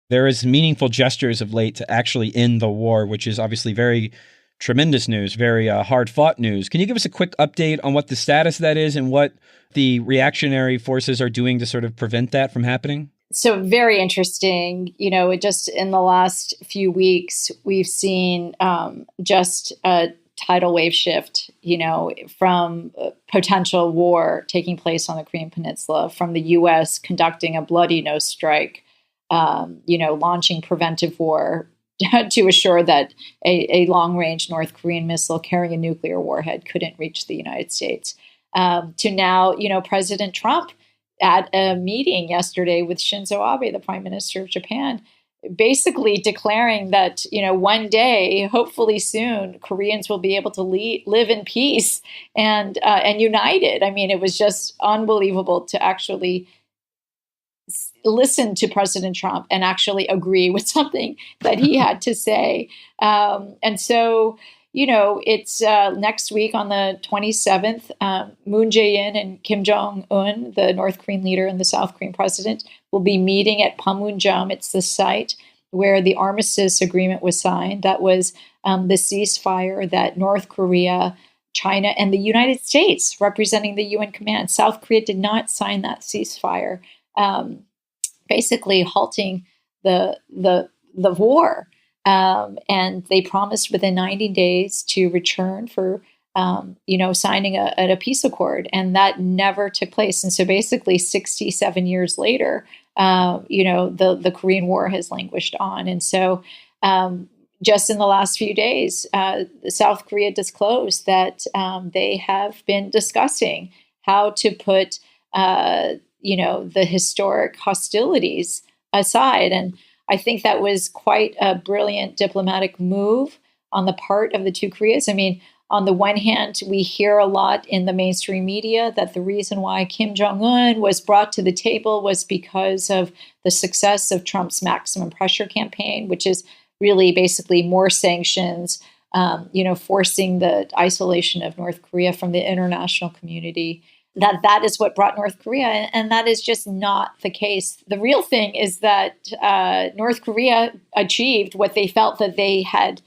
there is meaningful gestures of late to actually end the war, which is obviously very tremendous news, very hard fought news. Can you give us a quick update on what the status of that is and what the reactionary forces are doing to sort of prevent that from happening? So very interesting. Just in the last few weeks, we've seen just a tidal wave shift, from potential war taking place on the Korean Peninsula, from the U.S. conducting a bloody no strike, launching preventive war to assure that a long-range North Korean missile carrying a nuclear warhead couldn't reach the United States, to now, President Trump at a meeting yesterday with Shinzo Abe, the Prime Minister of Japan, basically declaring that, one day, hopefully soon, Koreans will be able to live in peace and united. I mean, it was just unbelievable to actually listen to President Trump and actually agree with something that he had to say. And so, it's next week on the 27th, Moon Jae-in and Kim Jong-un, the North Korean leader and the South Korean president, will be meeting at Panmunjom. It's the site where the armistice agreement was signed. That was the ceasefire that North Korea, China, and the United States, representing the UN command. South Korea did not sign that ceasefire, basically halting the war. And they promised within 90 days to return for, signing a peace accord. And that never took place. And so basically 67 years later, the Korean War has languished on. And so just in the last few days, South Korea disclosed that they have been discussing how to put, the historic hostilities aside. And I think that was quite a brilliant diplomatic move on the part of the two Koreas. I mean, on the one hand, we hear a lot in the mainstream media that the reason why Kim Jong-un was brought to the table was because of the success of Trump's maximum pressure campaign, which is really basically more sanctions, forcing the isolation of North Korea from the international community. That is what brought North Korea, and that is just not the case. The real thing is that North Korea achieved what they felt that they had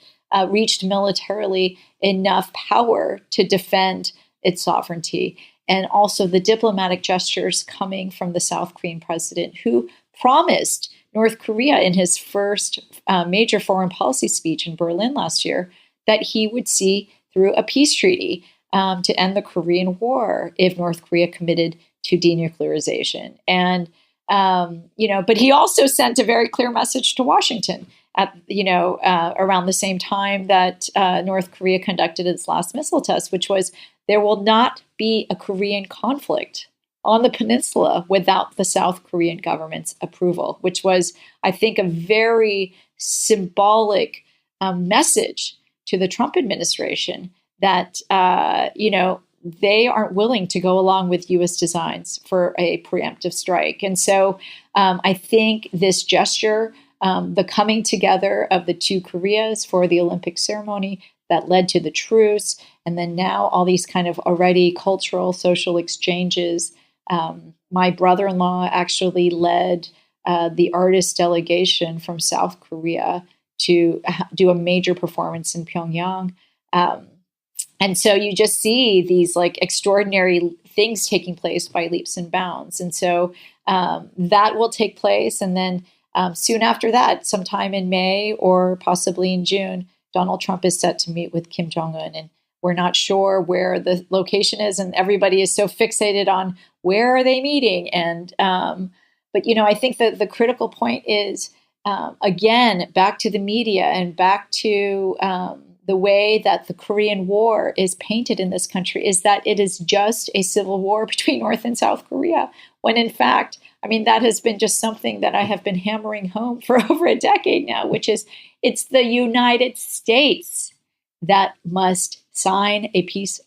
reached militarily enough power to defend its sovereignty, and also the diplomatic gestures coming from the South Korean president, who promised North Korea in his first major foreign policy speech in Berlin last year that he would see through a peace treaty to end the Korean War if North Korea committed to denuclearization. And, but he also sent a very clear message to Washington at, around the same time that North Korea conducted its last missile test, which was there will not be a Korean conflict on the peninsula without the South Korean government's approval, which was, I think, a very symbolic message to the Trump administration that, they aren't willing to go along with U.S. designs for a preemptive strike. And so I think this gesture, the coming together of the two Koreas for the Olympic ceremony that led to the truce, and then now all these kind of already cultural, social exchanges. My brother-in-law actually led the artist delegation from South Korea to do a major performance in Pyongyang. And so you just see these like extraordinary things taking place by leaps and bounds. And so that will take place. And then soon after that, sometime in May or possibly in June, Donald Trump is set to meet with Kim Jong-un. And we're not sure where the location is. And everybody is so fixated on where are they meeting. And but, I think that the critical point is, again, back to the media and back to the way that the Korean War is painted in this country is that it is just a civil war between North and South Korea, when in fact, that has been just something that I have been hammering home for over a decade now, which is it's the United States that must sign a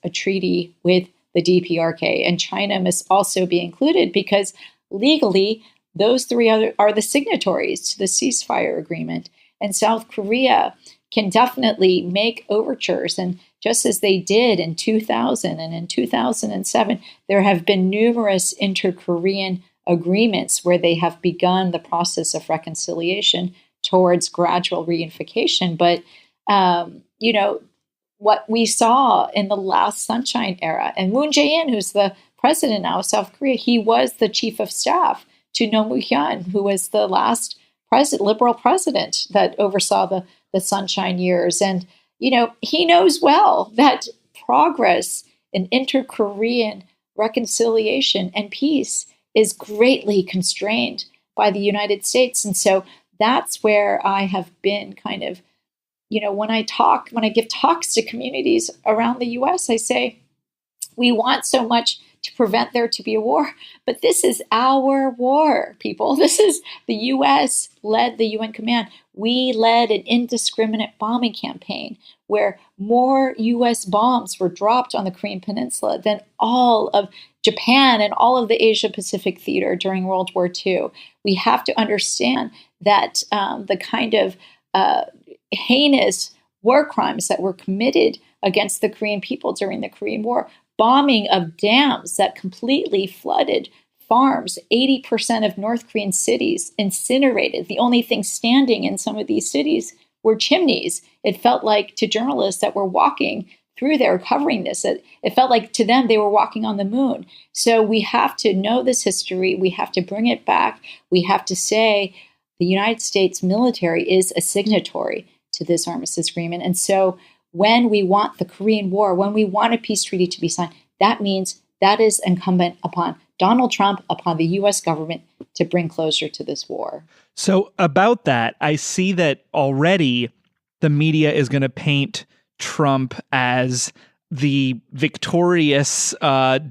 treaty with the DPRK, and China must also be included because legally those three are the signatories to the ceasefire agreement, and South Korea can definitely make overtures. And just as they did in 2000 and in 2007, there have been numerous inter-Korean agreements where they have begun the process of reconciliation towards gradual reunification. But, what we saw in the last Sunshine era, and Moon Jae-in, who's the president now of South Korea, he was the chief of staff to Roh Moo-hyun, who was the last liberal president that oversaw the Sunshine years. And, he knows well that progress in inter-Korean reconciliation and peace is greatly constrained by the United States. And so that's where I have been kind of, when I give talks to communities around the US, I say, we want so much to prevent there to be a war, but this is our war, people. This is the US led the UN command. We led an indiscriminate bombing campaign where more US bombs were dropped on the Korean Peninsula than all of Japan and all of the Asia Pacific theater during World War II. We have to understand that the kind of heinous war crimes that were committed against the Korean people during the Korean War, bombing of dams that completely flooded farms, 80% of North Korean cities incinerated. The only thing standing in some of these cities were chimneys. It felt like to journalists that were walking through there covering this, it felt like to them they were walking on the moon. So we have to know this history. We have to bring it back. We have to say the United States military is a signatory to this armistice agreement. And so when we want the Korean War, when we want a peace treaty to be signed, that means that is incumbent upon Donald Trump, upon the U.S. government to bring closure to this war. So about that, I see that already the media is going to paint Trump as the victorious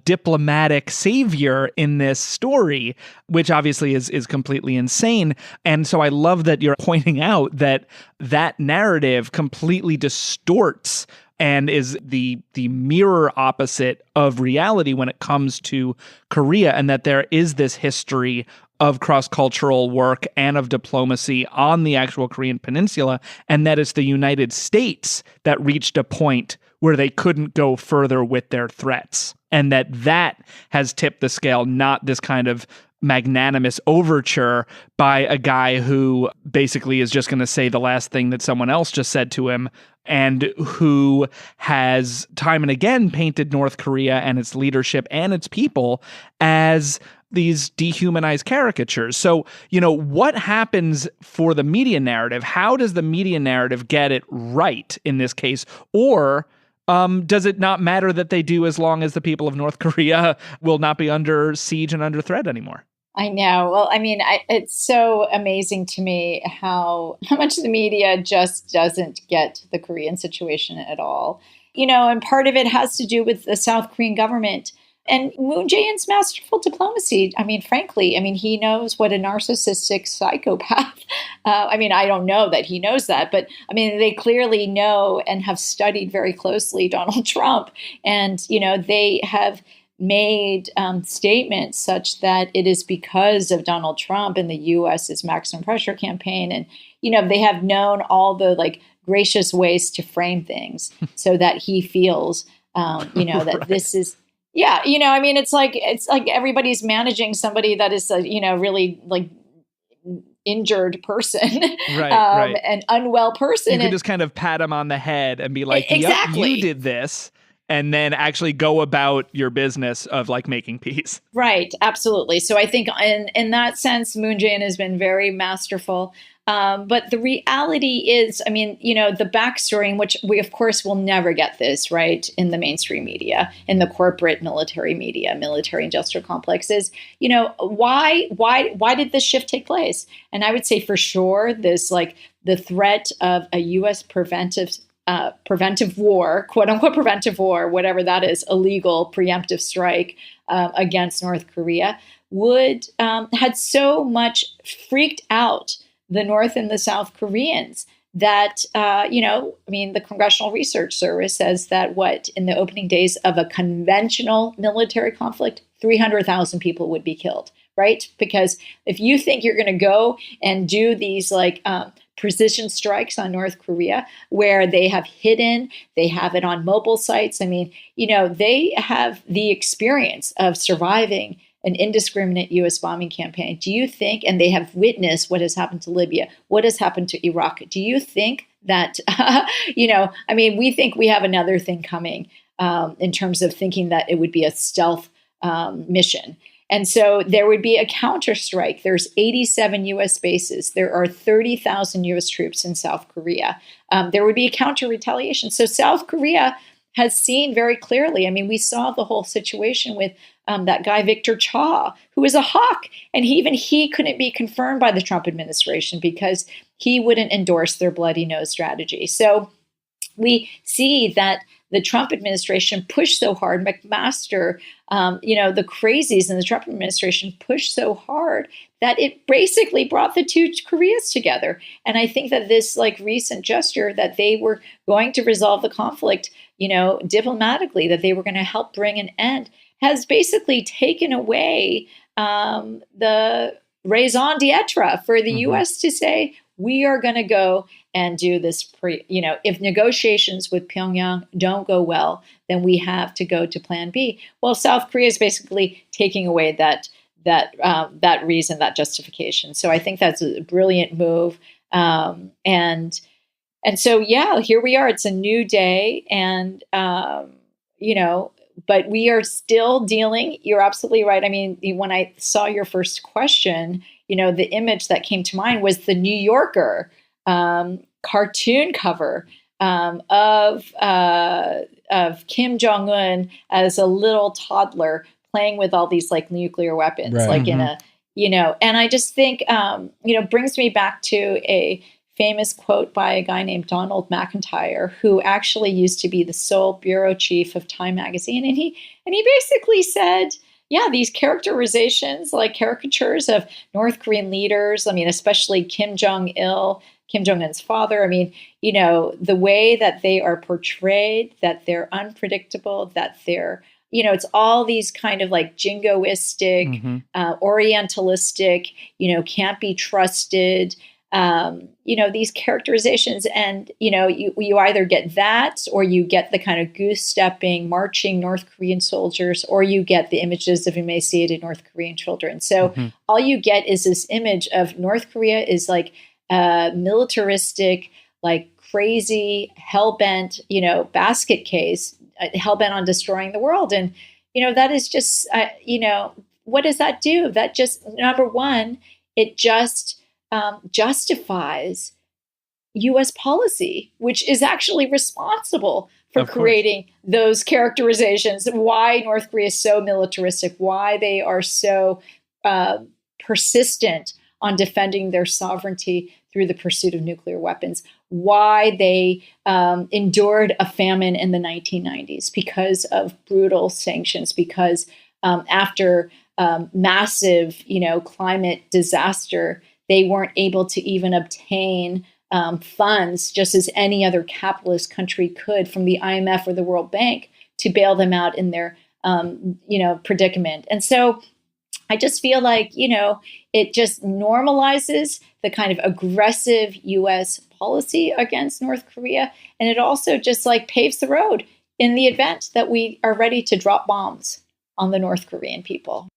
diplomatic savior in this story, which obviously is completely insane. And so I love that you're pointing out that that narrative completely distorts and is the mirror opposite of reality when it comes to Korea, and that there is this history of cross-cultural work and of diplomacy on the actual Korean Peninsula, and that it's the United States that reached a point where they couldn't go further with their threats, and that has tipped the scale, not this kind of magnanimous overture by a guy who basically is just going to say the last thing that someone else just said to him, and who has time and again painted North Korea and its leadership and its people as these dehumanized caricatures. So, what happens for the media narrative? How does the media narrative get it right in this case? Or does it not matter that they do, as long as the people of North Korea will not be under siege and under threat anymore? I know. Well, I mean, it's so amazing to me how much the media just doesn't get the Korean situation at all. And part of it has to do with the South Korean government and Moon Jae-in's masterful diplomacy. I mean, frankly, he knows what a narcissistic psychopath. I don't know that he knows that, but they clearly know and have studied very closely Donald Trump. And, they have made statements such that it is because of Donald Trump and the U.S.'s maximum pressure campaign. And, they have known all the gracious ways to frame things so that he feels, that Right. this is, yeah, it's like everybody's managing somebody that is, really injured person, right. an unwell person. You can just kind of pat him on the head and be like, exactly. Yep, you did this. And then actually go about your business of making peace. Right. Absolutely. So I think in that sense, Moon Jae-in has been very masterful. But the reality is, the backstory, in which we, of course, will never get this right in the mainstream media, in the corporate military media, military industrial complex is, why did this shift take place? And I would say for sure, this the threat of a U.S. preventive war, quote unquote preventive war, whatever that is, illegal preemptive strike against North Korea had so much freaked out the North and the South Koreans that, the Congressional Research Service says that in the opening days of a conventional military conflict, 300,000 people would be killed, right? Because if you think you're going to go and do these precision strikes on North Korea, where they have it on mobile sites. They have the experience of surviving an indiscriminate U.S. bombing campaign, do you think, and they have witnessed what has happened to Libya, what has happened to Iraq, do you think that, we think we have another thing coming in terms of thinking that it would be a stealth mission. And so there would be a counterstrike. There's 87 U.S. bases. There are 30,000 U.S. troops in South Korea. There would be a counter retaliation. So South Korea has seen very clearly. I mean, we saw the whole situation with that guy, Victor Cha, who was a hawk. And he couldn't be confirmed by the Trump administration because he wouldn't endorse their bloody nose strategy. So we see that the Trump administration pushed so hard, McMaster, the crazies in the Trump administration pushed so hard that it basically brought the two Koreas together. And I think that this recent gesture that they were going to resolve the conflict, diplomatically, that they were going to help bring an end, has basically taken away the raison d'etre for the U.S. to say, we are going to go and do this. If negotiations with Pyongyang don't go well, then we have to go to Plan B. Well, South Korea is basically taking away that reason, that justification. So I think that's a brilliant move. And so here we are. It's a new day, and but we are still dealing. You're absolutely right. I mean, when I saw your first question, the image that came to mind was the New Yorker cartoon cover of Kim Jong-un as a little toddler playing with all these nuclear weapons, right. In a, and I just think, brings me back to a famous quote by a guy named Donald McIntyre, who actually used to be the sole bureau chief of Time magazine. And he basically said, these characterizations, caricatures of North Korean leaders, especially Kim Jong-il, Kim Jong-un's father, the way that they are portrayed, that they're unpredictable, that they're, it's all these kind of jingoistic, orientalistic, can't be trusted, these characterizations. And, you either get that, or you get the kind of goose-stepping, marching North Korean soldiers, or you get the images of emaciated North Korean children. So all you get is this image of North Korea is militaristic, crazy, hell-bent, basket case, hell-bent on destroying the world. And, that is just, what does that do? That just, number one, it just justifies U.S. policy, which is actually responsible for creating those characterizations, why North Korea is so militaristic, why they are so persistent on defending their sovereignty through the pursuit of nuclear weapons, why they endured a famine in the 1990s because of brutal sanctions, because after massive, climate disaster, they weren't able to even obtain funds, just as any other capitalist country could, from the IMF or the World Bank to bail them out in their, predicament. And so I just feel it just normalizes the kind of aggressive U.S. policy against North Korea. And it also just paves the road in the event that we are ready to drop bombs on the North Korean people.